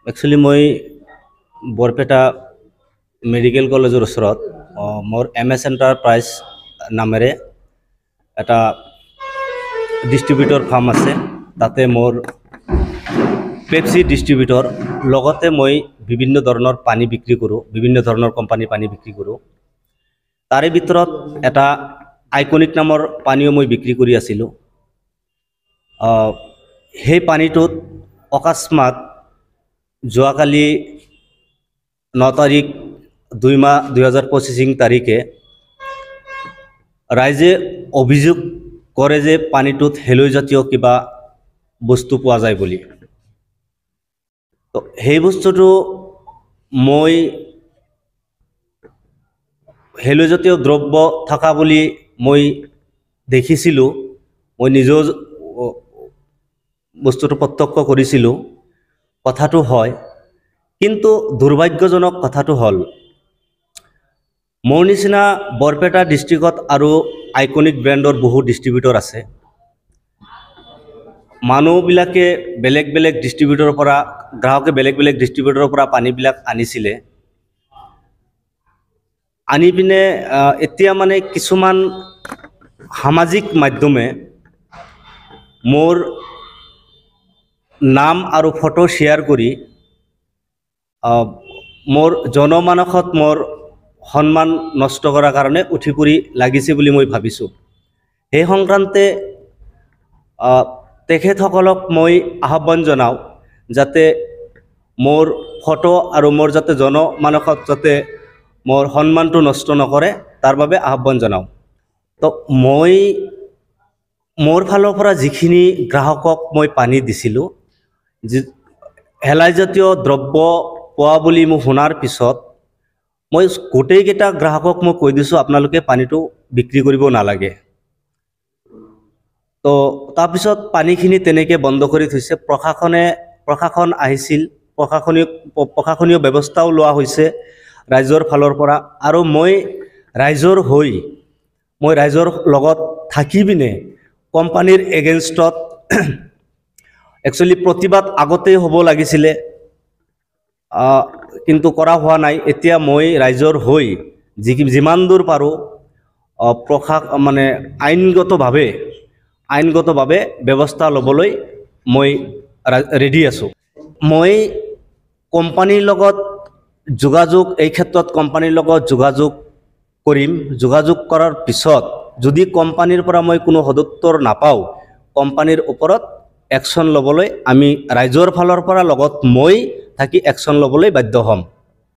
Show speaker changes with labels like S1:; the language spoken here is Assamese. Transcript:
S1: একচুৱেলি মই বৰপেটা মেডিকেল কলেজৰ ওচৰত মোৰ MS এণ্টাৰপ্ৰাইজ নামেৰে এটা ডিষ্ট্ৰিবিউটৰ ফাৰ্ম আছে। তাতে মোৰ পেপচি ডিষ্ট্ৰিবিউটৰ, লগতে মই বিভিন্ন ধৰণৰ পানী বিক্ৰী কৰোঁ, বিভিন্ন ধৰণৰ কোম্পানীৰ পানী বিক্ৰী কৰোঁ। তাৰে ভিতৰত এটা আইকনিক নামৰ পানীও মই বিক্ৰী কৰি আছিলোঁ। সেই পানীটোত অকস্মাত যোৱাকালি 9 তাৰিখ 2 মাহ 2025 তাৰিখে ৰাইজে অভিযোগ কৰে যে পানীটোত হেলয়জাতীয় কিবা বস্তু পোৱা যায় বুলি। তো সেই বস্তুটো মই হেলয়জাতীয় দ্ৰব্য থকা বুলি মই দেখিছিলোঁ, মই নিজেও বস্তুটো প্ৰত্যক্ষ কৰিছিলোঁ। কথাটো হয়, কিন্তু দুৰ্ভাগ্যজনক কথাটো হ'ল মোৰ নিচিনা বৰপেটা ডিষ্ট্ৰিক্টত আৰু আইকনিক ব্ৰেণ্ডৰ বহু ডিষ্ট্ৰিবিউটৰ আছে। মানুহবিলাকে বেলেগ বেলেগ ডিষ্ট্ৰিবিউটৰৰ পৰা, গ্ৰাহকে বেলেগ বেলেগ ডিষ্ট্ৰিবিউটৰৰ পৰা পানীবিলাক আনিছিলে। আনি পিনে এতিয়া মানে কিছুমান সামাজিক মাধ্যমে মোৰ নাম আৰু ফটো শ্বেয়াৰ কৰি মোৰ জনমানসত মোৰ সন্মান নষ্ট কৰাৰ কাৰণে উঠি পৰি লাগিছে বুলি মই ভাবিছোঁ। সেই সংক্ৰান্তে তেখেতসকলক মই আহ্বান জনাওঁ যাতে মোৰ ফটো আৰু মোৰ যাতে জনমানসত যাতে মোৰ সন্মানটো নষ্ট নকৰে, তাৰ বাবে আহ্বান জনাওঁ। তো মই মোৰ ফালৰ পৰা যিখিনি গ্ৰাহকক মই পানী দিছিলোঁ, হেলাইজাতীয় দ্ৰব্য পোৱা বুলি মোক শুনাৰ পিছত মই গোটেইকেইটা গ্ৰাহকক মই কৈ দিছোঁ আপোনালোকে পানীটো বিক্ৰী কৰিব নালাগে। তো তাৰপিছত পানীখিনি তেনেকৈ বন্ধ কৰি থৈছে। প্ৰশাসন আহিছিল, প্ৰশাসনীয় ব্যৱস্থাও লোৱা হৈছে ৰাইজৰ ফালৰ পৰা। আৰু মই ৰাইজৰ লগত থাকি পিনে কোম্পানীৰ এগেইনষ্টত একচুৱেলি প্ৰতিবাদ আগতেই হ'ব লাগিছিলে, কিন্তু কৰা হোৱা নাই। এতিয়া মই ৰাইজৰ হৈ যিমান দূৰ পাৰোঁ আইনগতভাৱে ব্যৱস্থা ল'বলৈ মই ৰেডি আছোঁ। মই কোম্পানীৰ লগত এই ক্ষেত্ৰত কোম্পানীৰ লগত যোগাযোগ কৰিম। যোগাযোগ কৰাৰ পিছত যদি কোম্পানীৰ পৰা মই কোনো সদুত্তৰ নাপাওঁ, কোম্পানীৰ ওপৰত একশ্যন ল'বলৈ আমি ৰাইজৰ ফালৰ পৰা লগত মই থাকি একশ্যন ল'বলৈ বাধ্য হ'ম।